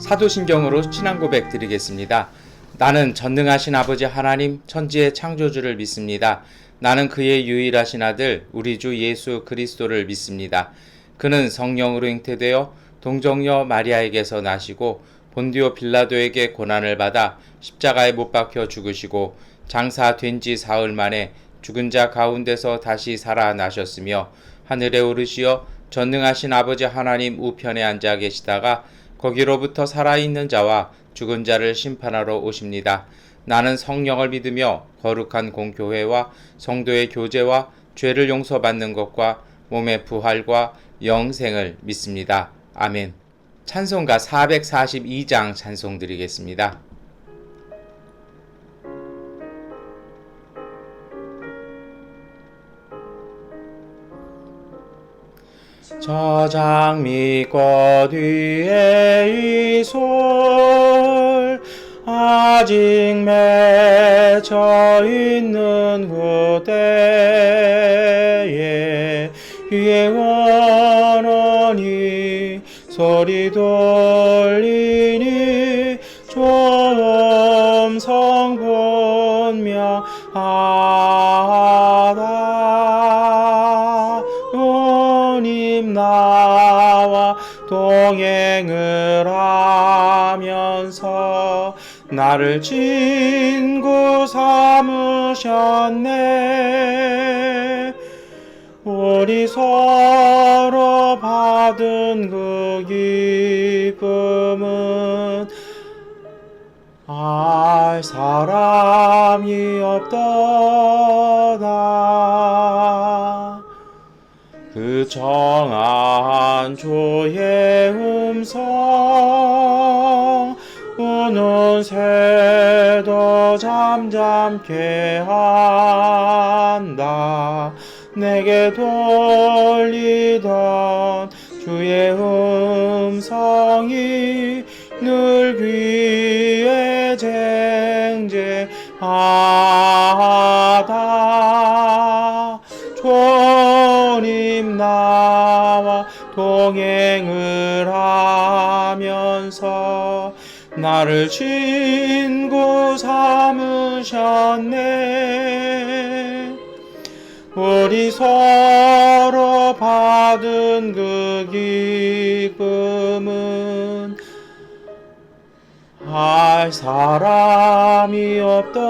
사도신경으로 신앙 고백 드리겠습니다. 나는 전능하신 아버지 하나님 천지의 창조주를 믿습니다. 나는 그의 유일하신 아들 우리 주 예수 그리스도를 믿습니다. 그는 성령으로 잉태되어 동정녀 마리아에게서 나시고 본디오 빌라도에게 고난을 받아 십자가에 못 박혀 죽으시고 장사된 지 사흘 만에 죽은 자 가운데서 다시 살아나셨으며 하늘에 오르시어 전능하신 아버지 하나님 우편에 앉아 계시다가 거기로부터 살아있는 자와 죽은 자를 심판하러 오십니다. 나는 성령을 믿으며 거룩한 공교회와 성도의 교제와 죄를 용서받는 것과 몸의 부활과 영생을 믿습니다. 아멘. 찬송가 442장 찬송 드리겠습니다. 저 장미꽃 위에 이 솔 아직 맺혀 있는 그때에 위에 원원이 소리 돌리니 좀 성분명하다. 나와 동행을 하면서 나를 친구 삼으셨네. 우리 서로 받은 그 기쁨은 알 사람이 없도다. 그 정한 주의 음성 우는 새도 잠잠케 한다. 내게 돌리던 주의 음성이 늘 귀에 쟁쟁하다. 주님 나와 동행을 하면서 나를 친구 삼으셨네. 우리 서로 받은 그 기쁨은 알 사람이 없도다.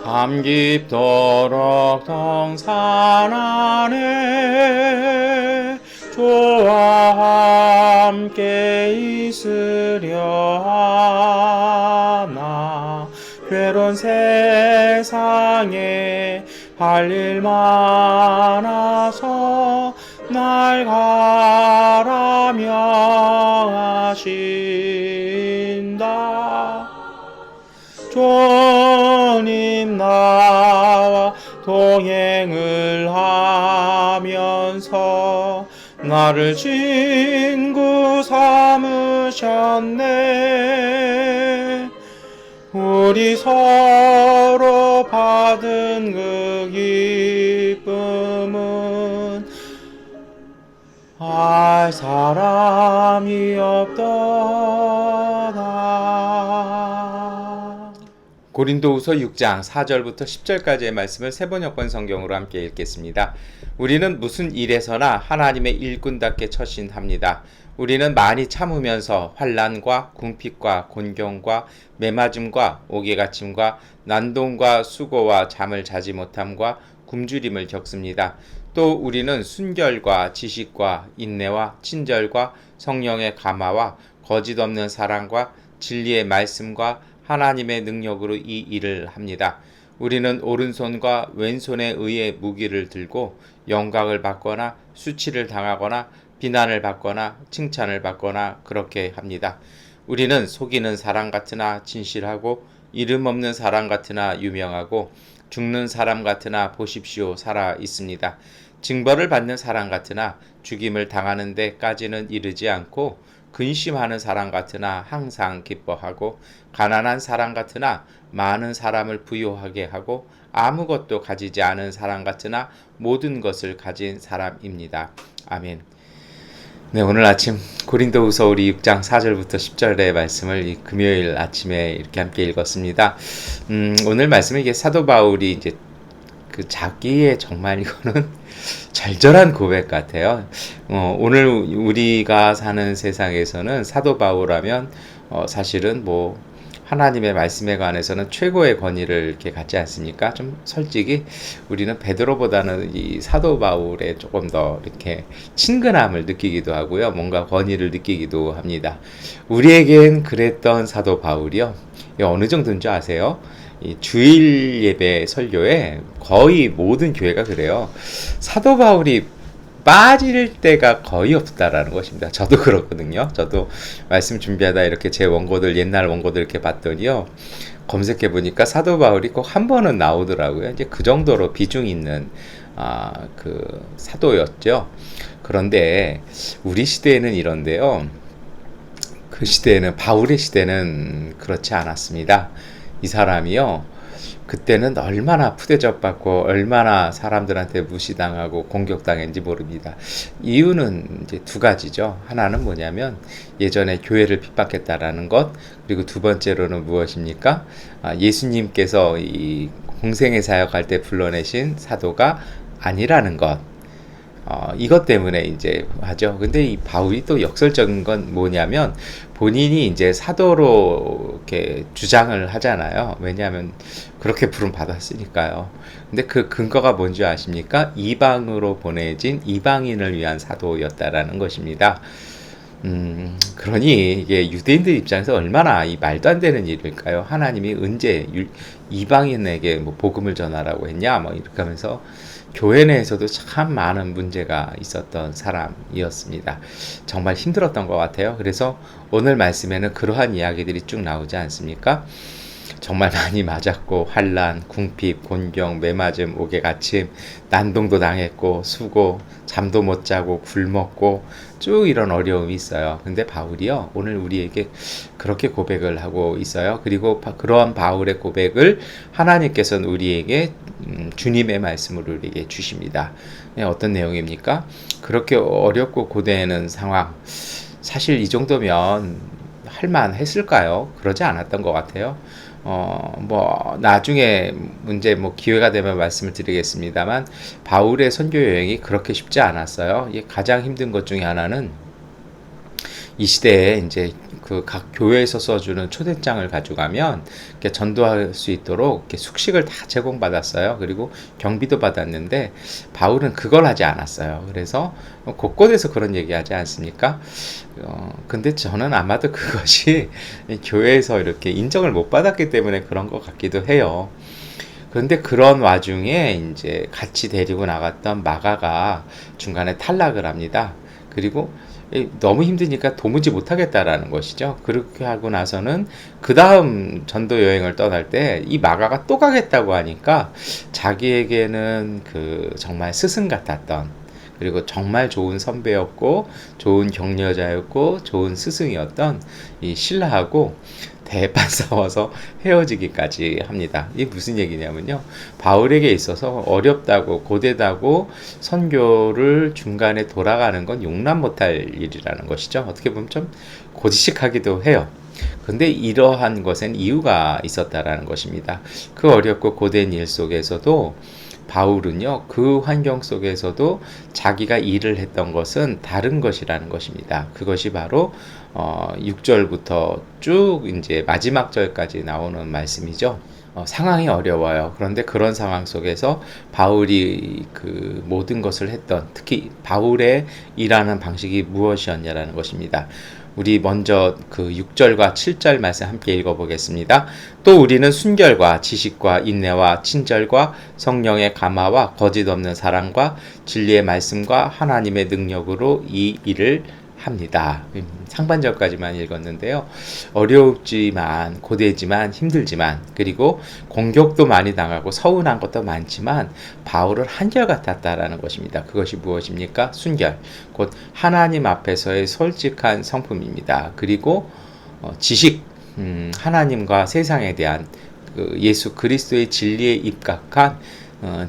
밤 깊도록 동산 안에 주와 함께 있으려 하나. 괴로운 세상에 할 일 많아서 날 가라 명하신다. 주님 나와 동행을 하면서 나를 친구 삼으셨네. 우리 서로 받은 그 기쁨은 알 사람이 없도다. 고린도후서 6장 4절부터 10절까지의 말씀을 세번역번 성경으로 함께 읽겠습니다. 우리는 무슨 일에서나 하나님의 일꾼답게 처신합니다. 우리는 많이 참으면서 환난과 궁핍과 곤경과 매맞음과 옥에갇힘과 난동과 수고와 잠을 자지 못함과 굶주림을 겪습니다. 또 우리는 순결과 지식과 인내와 친절과 성령의 감화와 거짓 없는 사랑과 진리의 말씀과 하나님의 능력으로 이 일을 합니다. 우리는 오른손과 왼손에 의해 무기를 들고 영광을 받거나 수치를 당하거나 비난을 받거나 칭찬을 받거나 그렇게 합니다. 우리는 속이는 사람 같으나 진실하고 이름 없는 사람 같으나 유명하고 죽는 사람 같으나 보십시오 살아 있습니다. 징벌을 받는 사람 같으나 죽임을 당하는 데까지는 이르지 않고 근심하는 사람 같으나 항상 기뻐하고 가난한 사람 같으나 많은 사람을 부유하게 하고 아무것도 가지지 않은 사람 같으나 모든 것을 가진 사람입니다. 아멘. 네, 오늘 아침 고린도후서 우리 6장 4절부터 10절의 말씀을 이 금요일 아침에 이렇게 함께 읽었습니다. 오늘 말씀은 이게 사도 바울이 이제 그 자기의 정말 이거는 절절한 고백 같아요. 오늘 우리가 사는 세상에서는 사도 바울하면 사실은 뭐 하나님의 말씀에 관해서는 최고의 권위를 이렇게 갖지 않습니까? 좀 솔직히 우리는 베드로보다는 이 사도 바울에 조금 더 이렇게 친근함을 느끼기도 하고요. 뭔가 권위를 느끼기도 합니다. 우리에겐 그랬던 사도 바울이요. 어느 정도인 줄 아세요? 이 주일 예배 설교에 거의 모든 교회가 그래요. 사도 바울이 빠질 때가 거의 없다라는 것입니다. 저도 그렇거든요. 저도 말씀 준비하다 이렇게 제 원고들, 옛날 원고들 이렇게 봤더니요. 검색해 보니까 사도 바울이 꼭 한 번은 나오더라고요. 이제 그 정도로 비중 있는 그 사도였죠. 그런데 우리 시대에는 이런데요. 그 시대에는, 바울의 시대는 그렇지 않았습니다. 이 사람이요. 그때는 얼마나 푸대접받고 얼마나 사람들한테 무시당하고 공격당했는지 모릅니다. 이유는 이제 두 가지죠. 하나는 뭐냐면 예전에 교회를 핍박했다라는 것, 그리고 두 번째로는 무엇입니까? 예수님께서 이 공생의 사역할 때 불러내신 사도가 아니라는 것. 이것 때문에 이제 하죠. 근데 이 바울이 또 역설적인 건 뭐냐면 본인이 이제 사도로 이렇게 주장을 하잖아요. 왜냐하면 그렇게 부름 받았으니까요. 근데 그 근거가 뭔지 아십니까? 이방으로 보내진 이방인을 위한 사도였다라는 것입니다. 그러니 이게 유대인들 입장에서 얼마나 이 말도 안 되는 일일까요? 하나님이 언제 이방인에게 뭐 복음을 전하라고 했냐? 뭐 이렇게 하면서 교회 내에서도 참 많은 문제가 있었던 사람이었습니다. 정말 힘들었던 것 같아요. 그래서 오늘 말씀에는 그러한 이야기들이 쭉 나오지 않습니까? 정말 많이 맞았고 환난, 궁핍, 곤경, 매맞음, 옥외갇힘, 난동도 당했고 수고, 잠도 못 자고 굶었고 쭉 이런 어려움이 있어요. 근데 바울이요 오늘 우리에게 그렇게 고백을 하고 있어요. 그리고 그러한 바울의 고백을 하나님께서는 우리에게 주님의 말씀으로 우리에게 주십니다. 어떤 내용입니까? 그렇게 어렵고 고되는 상황, 사실 이 정도면 할만했을까요? 그러지 않았던 것 같아요. 뭐 나중에 문제 뭐 기회가 되면 말씀을 드리겠습니다만 바울의 선교 여행이 그렇게 쉽지 않았어요. 가장 힘든 것 중에 하나는 이 시대에 이제 그 각 교회에서 써주는 초대장을 가져가면 이렇게 전도할 수 있도록 이렇게 숙식을 다 제공받았어요. 그리고 경비도 받았는데 바울은 그걸 하지 않았어요. 그래서 곳곳에서 그런 얘기하지 않습니까? 근데 저는 아마도 그것이 교회에서 이렇게 인정을 못 받았기 때문에 그런 것 같기도 해요. 그런데 그런 와중에 이제 같이 데리고 나갔던 마가가 중간에 탈락을 합니다. 그리고 너무 힘드니까 도무지 못하겠다라는 것이죠. 그렇게 하고 나서는 그 다음 전도 여행을 떠날 때 이 마가가 또 가겠다고 하니까 자기에게는 그 정말 스승 같았던, 그리고 정말 좋은 선배였고 좋은 격려자였고 좋은 스승이었던 이 신라하고 대판 싸워서 헤어지기까지 합니다. 이게 무슨 얘기냐면요. 바울에게 있어서 어렵다고 고되다고 선교를 중간에 돌아가는 건 용납 못할 일이라는 것이죠. 어떻게 보면 좀 고지식하기도 해요. 근데 이러한 것엔 이유가 있었다라는 것입니다. 그 어렵고 고된 일 속에서도 바울은요, 그 환경 속에서도 자기가 일을 했던 것은 다른 것이라는 것입니다. 그것이 바로 6절부터 쭉 이제 마지막 절까지 나오는 말씀이죠. 상황이 어려워요. 그런데 그런 상황 속에서 바울이 그 모든 것을 했던, 특히 바울의 일하는 방식이 무엇이었냐라는 것입니다. 우리 먼저 그 6절과 7절 말씀 함께 읽어보겠습니다. 또 우리는 순결과 지식과 인내와 친절과 성령의 감화와 거짓 없는 사랑과 진리의 말씀과 하나님의 능력으로 이 일을 합니다. 상반절까지만 읽었는데요. 어렵지만, 고되지만, 힘들지만, 그리고 공격도 많이 당하고 서운한 것도 많지만 바울은 한결같았다라는 것입니다. 그것이 무엇입니까? 순결, 곧 하나님 앞에서의 솔직한 성품입니다. 그리고 지식, 하나님과 세상에 대한 그 예수 그리스도의 진리에 입각한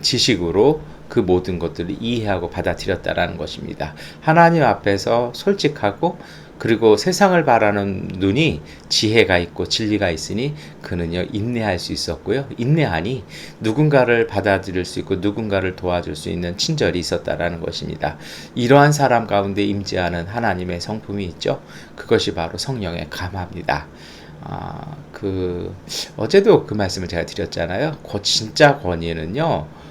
지식으로 그 모든 것들을 이해하고 받아들였다라는 것입니다. 하나님 앞에서 솔직하고 그리고 세상을 바라는 눈이 지혜가 있고 진리가 있으니 그는요 인내할 수 있었고요. 인내하니 누군가를 받아들일 수 있고 누군가를 도와줄 수 있는 친절이 있었다라는 것입니다. 이러한 사람 가운데 임재하는 하나님의 성품이 있죠. 그것이 바로 성령의 감화입니다. 어제도 그 말씀을 제가 드렸잖아요. 진짜 권위는요,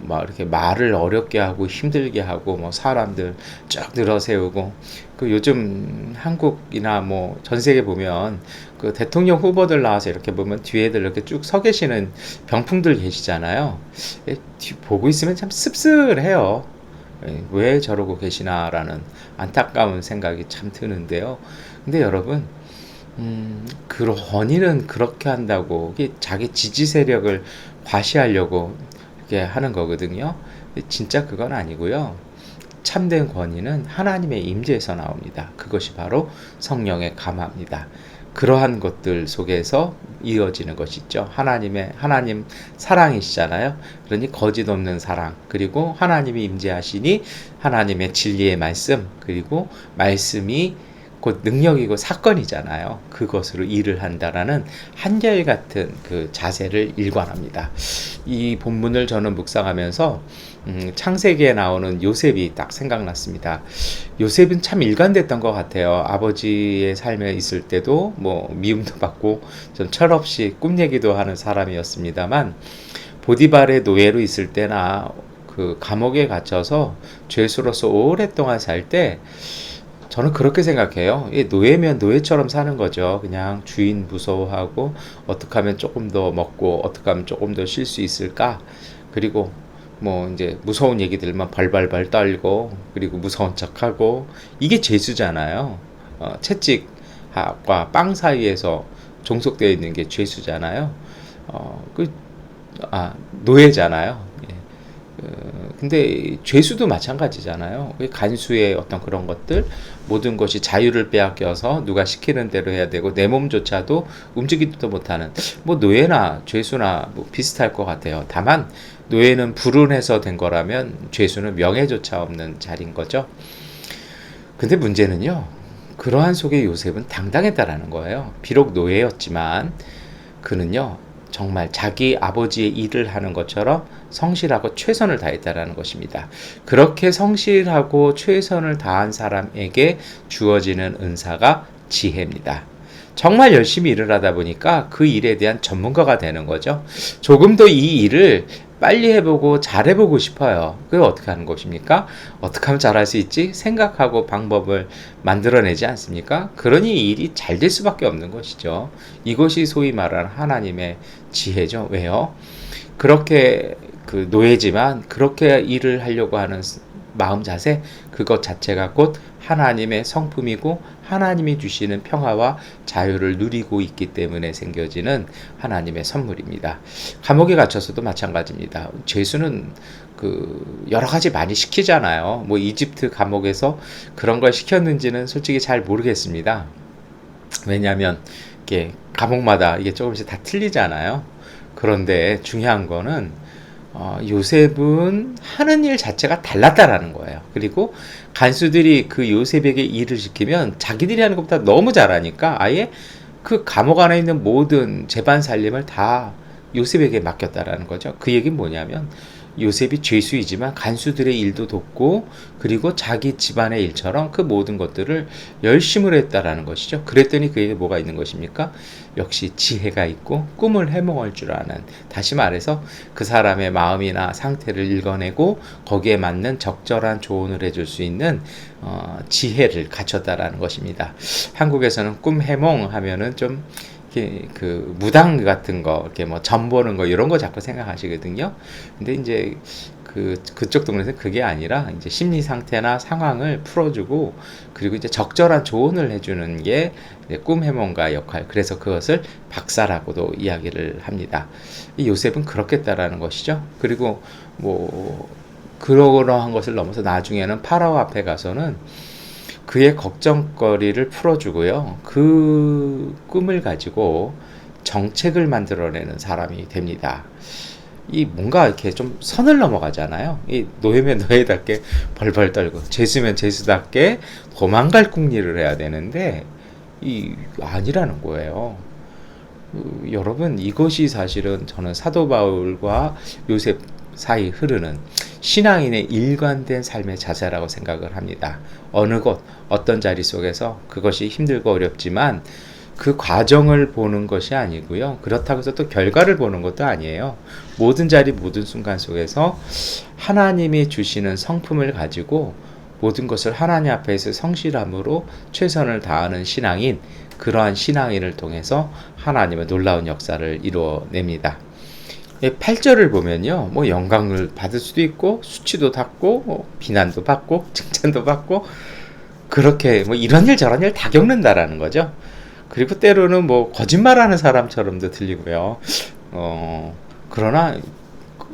막 이렇게 말을 어렵게 하고 힘들게 하고 뭐 사람들 쭉 늘어세우고 그 요즘 한국이나 뭐 전 세계 보면 그 대통령 후보들 나와서 이렇게 보면 뒤에들 이렇게 쭉 서 계시는 병풍들 계시잖아요. 보고 있으면 참 씁쓸해요. 왜 저러고 계시나라는 안타까운 생각이 참 드는데요. 근데 여러분, 그 권위는 그렇게 한다고 이게 자기 지지 세력을 과시하려고 이렇게 하는 거거든요. 진짜 그건 아니고요. 참된 권위는 하나님의 임재에서 나옵니다. 그것이 바로 성령의 감화입니다. 그러한 것들 속에서 이어지는 것이 있죠. 하나님 사랑이시잖아요. 그러니 거짓 없는 사랑, 그리고 하나님이 임재하시니 하나님의 진리의 말씀, 그리고 말씀이 곧 능력이고 사건이잖아요. 그것으로 일을 한다라는 한결같은 그 자세를 일관합니다. 이 본문을 저는 묵상하면서 창세기에 나오는 요셉이 딱 생각났습니다. 요셉은 참 일관됐던 것 같아요. 아버지의 삶에 있을 때도 뭐 미움도 받고 좀 철없이 꿈 얘기도 하는 사람이었습니다만 보디발의 노예로 있을 때나 그 감옥에 갇혀서 죄수로서 오랫동안 살 때 저는 그렇게 생각해요. 노예면 노예처럼 사는 거죠. 그냥 주인 무서워하고 어떻게 하면 조금 더 먹고 어떻게 하면 조금 더 쉴 수 있을까? 그리고 뭐 이제 무서운 얘기들만 발발발 떨고 그리고 무서운 척하고 이게 죄수잖아요. 채찍과 빵 사이에서 종속되어 있는 게 죄수잖아요. 노예잖아요. 근데 죄수도 마찬가지잖아요. 간수의 어떤 그런 것들, 모든 것이 자유를 빼앗겨서 누가 시키는 대로 해야 되고 내 몸조차도 움직이지도 못하는 뭐 노예나 죄수나 뭐 비슷할 것 같아요. 다만 노예는 불운해서 된 거라면 죄수는 명예조차 없는 자리인 거죠. 근데 문제는요, 그러한 속에 요셉은 당당했다라는 거예요. 비록 노예였지만 그는요 정말 자기 아버지의 일을 하는 것처럼 성실하고 최선을 다했다라는 것입니다. 그렇게 성실하고 최선을 다한 사람에게 주어지는 은사가 지혜입니다. 정말 열심히 일을 하다 보니까 그 일에 대한 전문가가 되는 거죠. 조금 더 이 일을 빨리 해보고 잘해보고 싶어요. 그게 어떻게 하는 것입니까? 어떻게 하면 잘할 수 있지? 생각하고 방법을 만들어내지 않습니까? 그러니 이 일이 잘 될 수밖에 없는 것이죠. 이것이 소위 말하는 하나님의 지혜죠. 왜요? 그렇게 그 노예지만 그렇게 일을 하려고 하는 마음 자세, 그것 자체가 곧 하나님의 성품이고 하나님이 주시는 평화와 자유를 누리고 있기 때문에 생겨지는 하나님의 선물입니다. 감옥에 갇혀서도 마찬가지입니다. 죄수는 그 여러 가지 많이 시키잖아요. 뭐 이집트 감옥에서 그런 걸 시켰는지는 솔직히 잘 모르겠습니다. 왜냐하면 이게 감옥마다 이게 조금씩 다 틀리잖아요. 그런데 중요한 거는 요셉은 하는 일 자체가 달랐다라는 거예요. 그리고 간수들이 그 요셉에게 일을 시키면 자기들이 하는 것보다 너무 잘하니까 아예 그 감옥 안에 있는 모든 재반 살림을 다 요셉에게 맡겼다라는 거죠. 그 얘기는 뭐냐면 요셉이 죄수이지만 간수들의 일도 돕고 그리고 자기 집안의 일처럼 그 모든 것들을 열심으로 했다라는 것이죠. 그랬더니 그에게 뭐가 있는 것입니까? 역시 지혜가 있고 꿈을 해몽할 줄 아는, 다시 말해서 그 사람의 마음이나 상태를 읽어내고 거기에 맞는 적절한 조언을 해줄 수 있는 지혜를 갖췄다라는 것입니다. 한국에서는 꿈 해몽 하면은 좀 그 무당 같은 거 이렇게 뭐 점 보는 거 이런 거 자꾸 생각하시거든요. 근데 이제 그쪽 동네에서 그게 아니라 이제 심리 상태나 상황을 풀어주고 그리고 이제 적절한 조언을 해주는 게 꿈 해몽가 역할. 그래서 그것을 박사라고도 이야기를 합니다. 이 요셉은 그렇겠다라는 것이죠. 그리고 뭐 그러한 것을 넘어서 나중에는 파라오 앞에 가서는 그의 걱정거리를 풀어주고요. 그 꿈을 가지고 정책을 만들어내는 사람이 됩니다. 이 뭔가 이렇게 좀 선을 넘어가잖아요. 이 노예면 노예답게 벌벌 떨고 죄수면 죄수답게 도망갈 궁리를 해야 되는데 이 아니라는 거예요. 여러분 이것이 사실은 저는 사도 바울과 요셉 사이 흐르는 신앙인의 일관된 삶의 자세라고 생각을 합니다. 어느 곳 어떤 자리 속에서 그것이 힘들고 어렵지만 그 과정을 보는 것이 아니고요. 그렇다고 해서 또 결과를 보는 것도 아니에요. 모든 자리 모든 순간 속에서 하나님이 주시는 성품을 가지고 모든 것을 하나님 앞에서 성실함으로 최선을 다하는 신앙인, 그러한 신앙인을 통해서 하나님의 놀라운 역사를 이루어냅니다. 8절을 보면요, 뭐 영광을 받을 수도 있고 수치도 받고 비난도 받고 칭찬도 받고 그렇게 뭐 이런 일 저런 일 다 겪는다라는 거죠. 그리고 때로는 뭐 거짓말하는 사람처럼도 들리고요. 그러나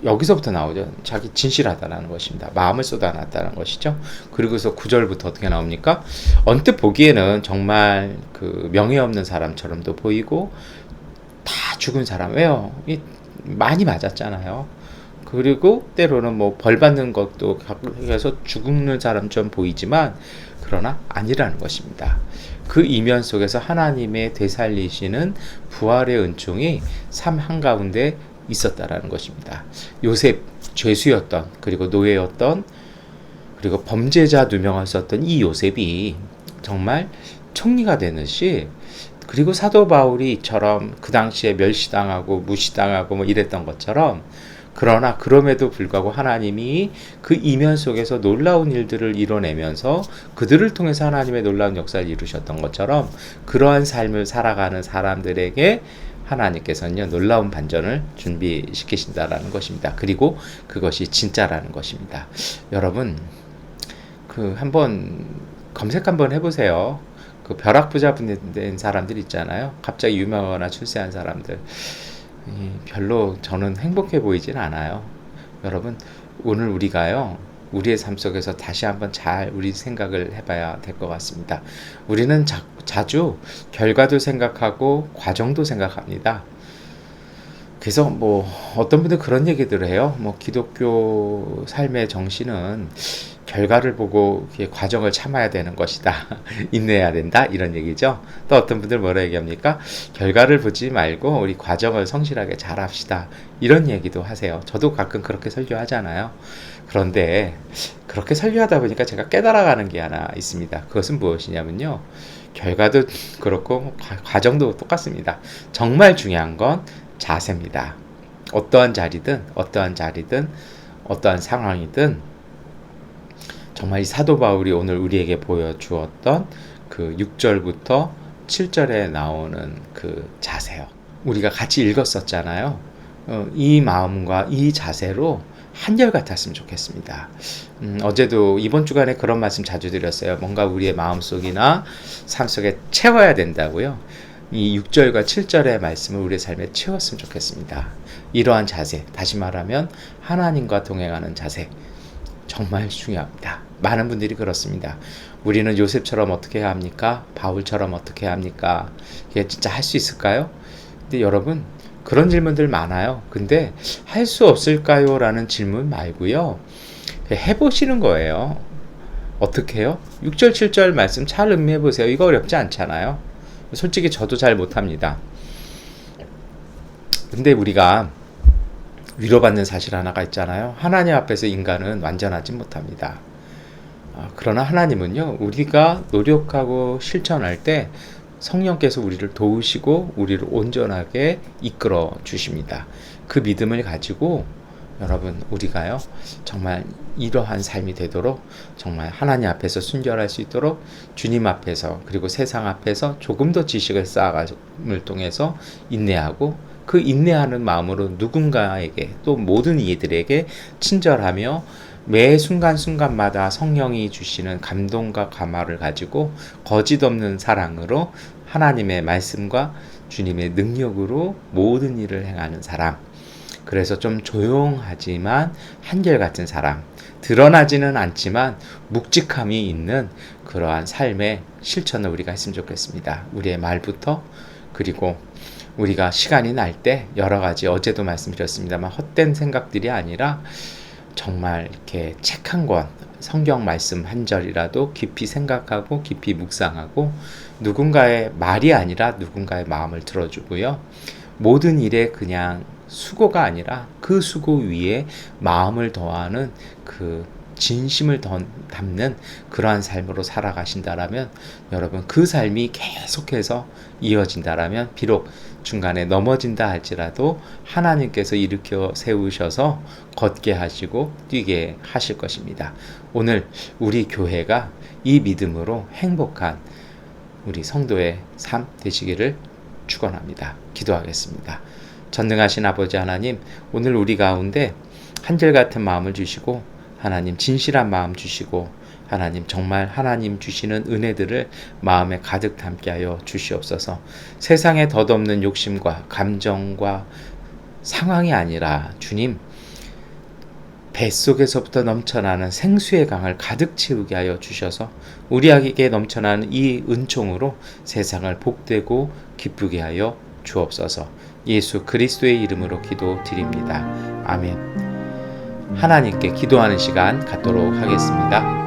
여기서부터 나오죠. 자기 진실하다라는 것입니다. 마음을 쏟아놨다는 것이죠. 그리고서 9절부터 어떻게 나옵니까? 언뜻 보기에는 정말 그 명예 없는 사람처럼도 보이고 다 죽은 사람. 왜요? 많이 맞았잖아요. 그리고 때로는 뭐 벌 받는 것도 해서 죽는 사람처럼 보이지만 그러나 아니라는 것입니다. 그 이면 속에서 하나님의 되살리시는 부활의 은총이 삶 한가운데 있었다라는 것입니다. 요셉 죄수였던 그리고 노예였던 그리고 범죄자 누명을 썼던 이 요셉이 정말 총리가 되듯이 그리고 사도 바울이 이처럼 그 당시에 멸시당하고 무시당하고 뭐 이랬던 것처럼 그러나 그럼에도 불구하고 하나님이 그 이면 속에서 놀라운 일들을 이뤄내면서 그들을 통해서 하나님의 놀라운 역사를 이루셨던 것처럼 그러한 삶을 살아가는 사람들에게 하나님께서는요 놀라운 반전을 준비시키신다라는 것입니다. 그리고 그것이 진짜라는 것입니다. 여러분 그 한번 검색 한번 해보세요. 그 벼락부자 된 사람들 있잖아요. 갑자기 유명하거나 출세한 사람들. 별로 저는 행복해 보이진 않아요. 여러분 오늘 우리가요 우리의 삶 속에서 다시 한번 잘 우리 생각을 해봐야 될 것 같습니다. 우리는 자주 결과도 생각하고 과정도 생각합니다. 그래서 뭐 어떤 분들 그런 얘기들을 해요. 뭐 기독교 삶의 정신은 결과를 보고 과정을 참아야 되는 것이다. 인내해야 된다. 이런 얘기죠. 또 어떤 분들 뭐라 얘기합니까? 결과를 보지 말고 우리 과정을 성실하게 잘 합시다. 이런 얘기도 하세요. 저도 가끔 그렇게 설교하잖아요. 그런데 그렇게 설교하다 보니까 제가 깨달아가는 게 하나 있습니다. 그것은 무엇이냐면요. 결과도 그렇고 과정도 똑같습니다. 정말 중요한 건 자세입니다. 어떠한 자리든 어떠한 상황이든 정말 이 사도 바울이 오늘 우리에게 보여주었던 그 6절부터 7절에 나오는 그 자세요. 우리가 같이 읽었었잖아요. 이 마음과 이 자세로 한결같았으면 좋겠습니다. 어제도 이번 주간에 그런 말씀 자주 드렸어요. 뭔가 우리의 마음속이나 삶 속에 채워야 된다고요. 이 6절과 7절의 말씀을 우리의 삶에 채웠으면 좋겠습니다. 이러한 자세, 다시 말하면 하나님과 동행하는 자세, 정말 중요합니다. 많은 분들이 그렇습니다. 우리는 요셉처럼 어떻게 해야 합니까? 바울처럼 어떻게 해야 합니까? 이게 진짜 할 수 있을까요? 근데 여러분 그런 질문들 많아요. 근데 할 수 없을까요? 라는 질문 말고요. 해보시는 거예요. 어떻게 해요? 6절 7절 말씀 잘 음미해 보세요. 이거 어렵지 않잖아요. 솔직히 저도 잘 못합니다. 근데 우리가 위로받는 사실 하나가 있잖아요. 하나님 앞에서 인간은 완전하지 못합니다. 그러나 하나님은요, 우리가 노력하고 실천할 때 성령께서 우리를 도우시고 우리를 온전하게 이끌어 주십니다. 그 믿음을 가지고 여러분 우리가요 정말 이러한 삶이 되도록 정말 하나님 앞에서 순결할 수 있도록 주님 앞에서 그리고 세상 앞에서 조금 더 지식을 쌓아감을 통해서 인내하고 그 인내하는 마음으로 누군가에게 또 모든 이들에게 친절하며 매 순간순간마다 성령이 주시는 감동과 감화를 가지고 거짓 없는 사랑으로 하나님의 말씀과 주님의 능력으로 모든 일을 행하는 사람. 그래서 좀 조용하지만 한결같은 사람. 드러나지는 않지만 묵직함이 있는 그러한 삶의 실천을 우리가 했으면 좋겠습니다. 우리의 말부터 그리고 우리가 시간이 날 때 여러 가지 어제도 말씀드렸습니다만 헛된 생각들이 아니라 정말 이렇게 책 한 권, 성경 말씀 한 절이라도 깊이 생각하고 깊이 묵상하고 누군가의 말이 아니라 누군가의 마음을 들어주고요. 모든 일에 그냥 수고가 아니라 그 수고 위에 마음을 더하는 그 진심을 담는 그러한 삶으로 살아가신다라면 여러분 그 삶이 계속해서 이어진다라면 비록 중간에 넘어진다 할지라도 하나님께서 일으켜 세우셔서 걷게 하시고 뛰게 하실 것입니다. 오늘 우리 교회가 이 믿음으로 행복한 우리 성도의 삶 되시기를 축원합니다. 기도하겠습니다. 전능하신 아버지 하나님, 오늘 우리 가운데 한결같은 마음을 주시고 하나님 진실한 마음 주시고 하나님 정말 하나님 주시는 은혜들을 마음에 가득 담게 하여 주시옵소서. 세상에 덧없는 욕심과 감정과 상황이 아니라 주님 뱃속에서부터 넘쳐나는 생수의 강을 가득 채우게 하여 주셔서 우리에게 넘쳐나는 이 은총으로 세상을 복되고 기쁘게 하여 주옵소서. 예수 그리스도의 이름으로 기도드립니다. 아멘. 하나님께 기도하는 시간 갖도록 하겠습니다.